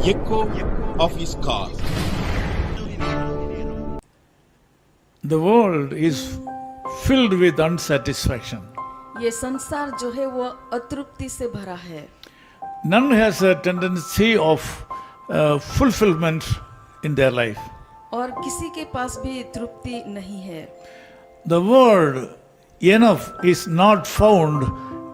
echo of his call. The world is filled with unsatisfaction. ये संसार जो है वो अतृप्ति से भरा है. None has a tendency of fulfillment in their life. और किसी के पास भी तृप्ति नहीं है. The word enough is not found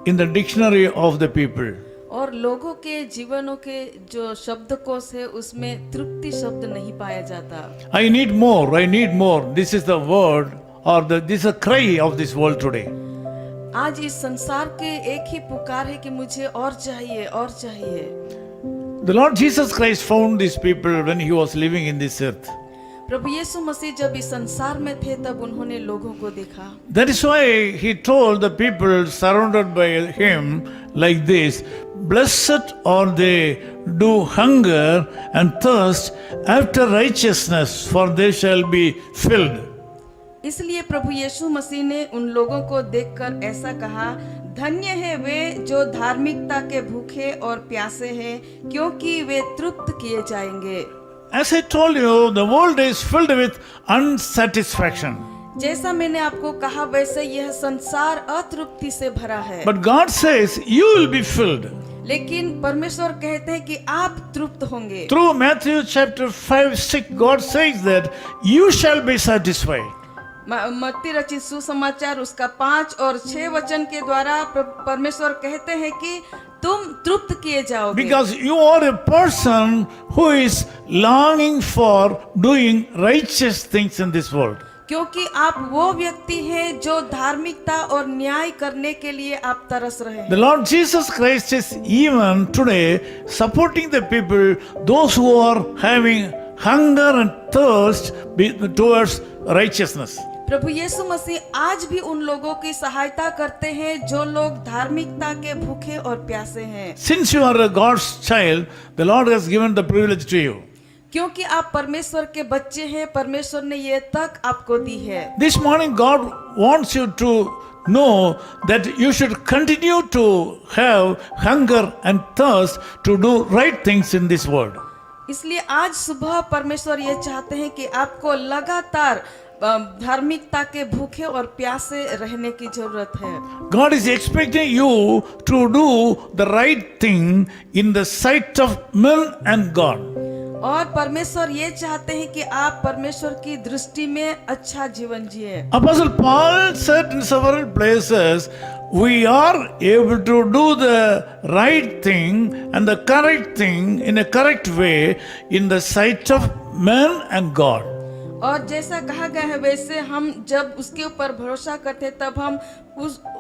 in the dictionary of the people. और लोगों के जीवनों के जो शब्दकोश है उसमें तृप्ति शब्द नहीं पाया जाता. I need more, I need more. This is the word or this is a cry of this world today. आज इस संसार के एक ही पुकार है कि मुझे और चाहिए और चाहिए. The Lord Jesus Christ found these people when he was living in this earth. प्रभु यीशु मसीह जब इस संसार में थे तब उन्होंने लोगों को देखा. That is why he told the people surrounded by him like this, blessed are they do hunger and thirst after righteousness, for they shall be filled. इसलिए प्रभु यीशु मसीह ने उन लोगों को देखकर ऐसा कहा, धन्य है वे जो धार्मिकता के भूखे और प्यासे हैं, क्योंकि वे तृप्त किए जाएंगे. As I told you, the world is filled with unsatisfaction. जैसा मैंने आपको कहा वैसे यह संसार अतृप्ति से भरा है. But God says you will be filled. लेकिन परमेश्वर कहते हैं कि आप तृप्त होंगे. Through Matthew chapter 5-6, God says that you shall be satisfied. मत्ती रचित सुसमाचार उसका 5 और 6 वचन के द्वारा परमेश्वर कहते हैं कि तुम तृप्त किए जाओगे. Because you are a person who is longing for doing righteous things in this world. क्योंकि आप वो व्यक्ति हैं जो धार्मिकता और न्याय करने के लिए आप तरस रहे हैं. The Lord Jesus Christ is even today supporting the people, those who are having hunger and thirst towards righteousness. प्रभु यीशु मसीह आज भी उन लोगों की सहायता करते हैं जो लोग धार्मिकता के भूखे और प्यासे हैं. Since you are a God's child, the Lord has given the privilege to you. क्योंकि आप परमेश्वर के बच्चे हैं, परमेश्वर ने ये तक आपको दी है. This morning God wants you to know that you should continue to have hunger and thirst to do right things in this world. इसलिए आज सुबह परमेश्वर ये चाहते हैं कि आपको लगातार धार्मिकता के भूखे और प्यासे रहने की जरूरत है. God is expecting you to do the right thing in the sight of men and God. और परमेश्वर ये चाहते हैं कि आप परमेश्वर की दृष्टि में अच्छा जीवन जिए. Apostle Paul said in several places, we are able to do the right thing and the correct thing in a correct way in the sight of men and God. और जैसा कहा गया है वैसे हम जब उसके ऊपर भरोसा करते तब हम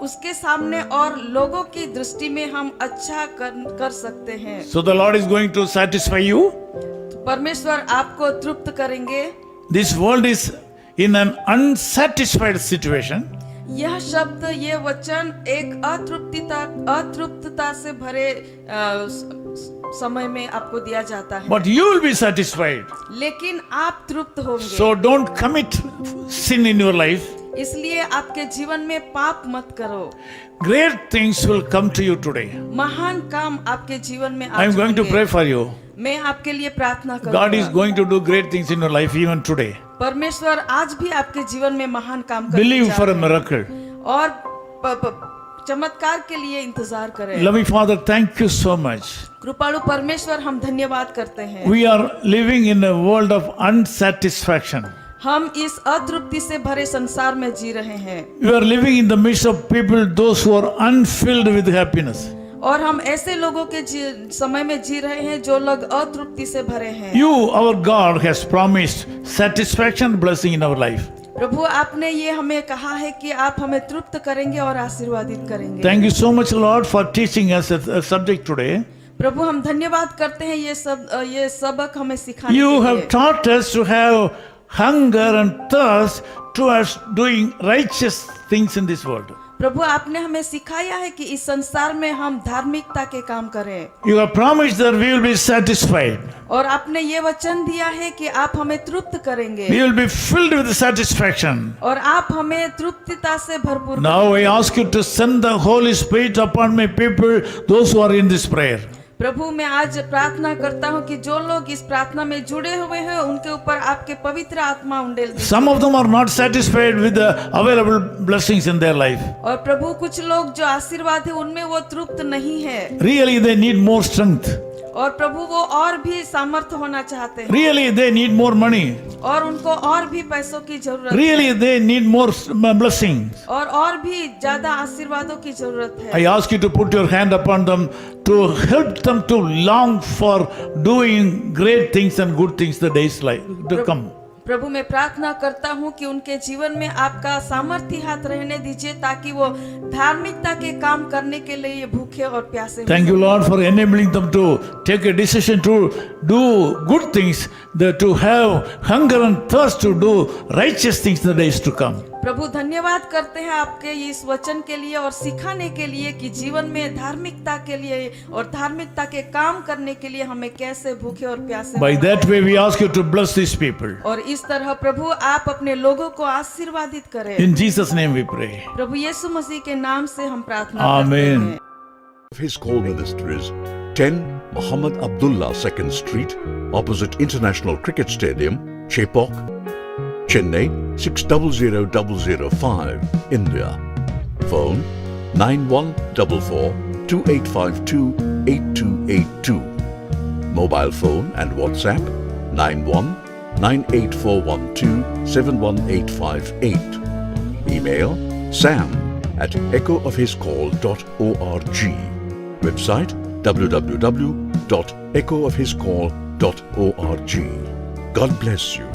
उसके सामने और लोगों की दृष्टि में हम अच्छा कर सकते हैं. So the Lord is going to satisfy you. परमेश्वर आपको तृप्त करेंगे. This world is in an unsatisfied situation. यह शब्द ये वचन एक अतृप्तता से भरे समय में आपको दिया जाता है. But you will be satisfied. लेकिन आप तृप्त होंगे. So don't commit sin in your life. इसलिए आपके जीवन में पाप मत करो. Great things will come to you today. महान काम आपके जीवन में I am going to pray for you. मैं आपके लिए प्रार्थना करूंगा. God is going to do great things in your life even today. परमेश्वर आज भी आपके जीवन में महान काम करने Believe जा for रहे a हैं. miracle. और चमत्कार के लिए इंतजार करें. Loving Father, thank you so much. कृपालु परमेश्वर हम धन्यवाद करते हैं. We are living in a world of unsatisfaction. हम इस अतृप्ति से भरे संसार में जी रहे हैं. We are living in the midst of people, those who are unfilled with happiness. और हम ऐसे लोगों के समय में जी रहे हैं जो लोग अतृप्ति से भरे हैं. You, our God, has promised satisfaction and blessing in our life. प्रभु आपने ये हमें कहा है कि आप हमें तृप्त करेंगे और आशीर्वादित करेंगे. Thank you so much, Lord, for teaching us a subject today. प्रभु हम धन्यवाद करते हैं ये सबक हमें सिखाने You के लिए. have taught us to have hunger and thirst towards doing righteous things in this world. प्रभु आपने हमें सिखाया है कि इस संसार में हम धार्मिकता के काम करें. You have promised that we will be satisfied. और आपने ये वचन दिया है कि आप हमें तृप्त करेंगे. We will be filled with satisfaction. और आप हमें तृप्तता से भरपूर. Now I ask you to send the Holy Spirit upon my people, those who are in this prayer. प्रभु मैं आज प्रार्थना करता हूँ कि जो लोग इस प्रार्थना में जुड़े हुए हैं उनके ऊपर आपके पवित्र आत्मा उंडेल दीजिए। Some of them are not satisfied with the available blessings in their life. और प्रभु कुछ लोग जो आशीर्वाद है उनमें वो तृप्त नहीं है, Really, they need more strength. और प्रभु वो और भी सामर्थ्य होना चाहते हैं, Really, they need more money. और उनको और भी पैसों की जरूरत है, Really, they need more blessings. और भी ज्यादा आशीर्वादों की जरूरत है। I ask you to put your hand upon them to help them to long for doing great things and good things the days like to come. प्रभु मैं प्रार्थना करता हूँ कि उनके जीवन में आपका सामर्थ्य हाथ रहने दीजिए ताकि वो धार्मिकता के काम करने के लिए भूखे और प्यासे हो। Thank you, Lord, for enabling them to take a decision to do good things, to have hunger and thirst to do righteous things in the days to come. प्रभु धन्यवाद करते हैं आपके इस वचन के लिए और सिखाने के लिए कि जीवन में धार्मिकता के लिए और धार्मिकता के काम करने के लिए हमें कैसे भूखे और प्यासे By that way, we ask you to bless these people. और इस तरह प्रभु आप अपने लोगों को आशीर्वादित करें। In Jesus' name we pray. प्रभु यीशु मसीह के नाम से हम प्रार्थना Amen. करते हैं। His call ministries 10 Muhammad Abdullah 2nd Street, opposite International Cricket Stadium, Chepauk, Chennai 600005, India. Phone 9144 2852 8282. Mobile phone and WhatsApp 91 98412 71858. Email sam@echoofhiscall.org. Website www.echoofhiscall.org. God bless you.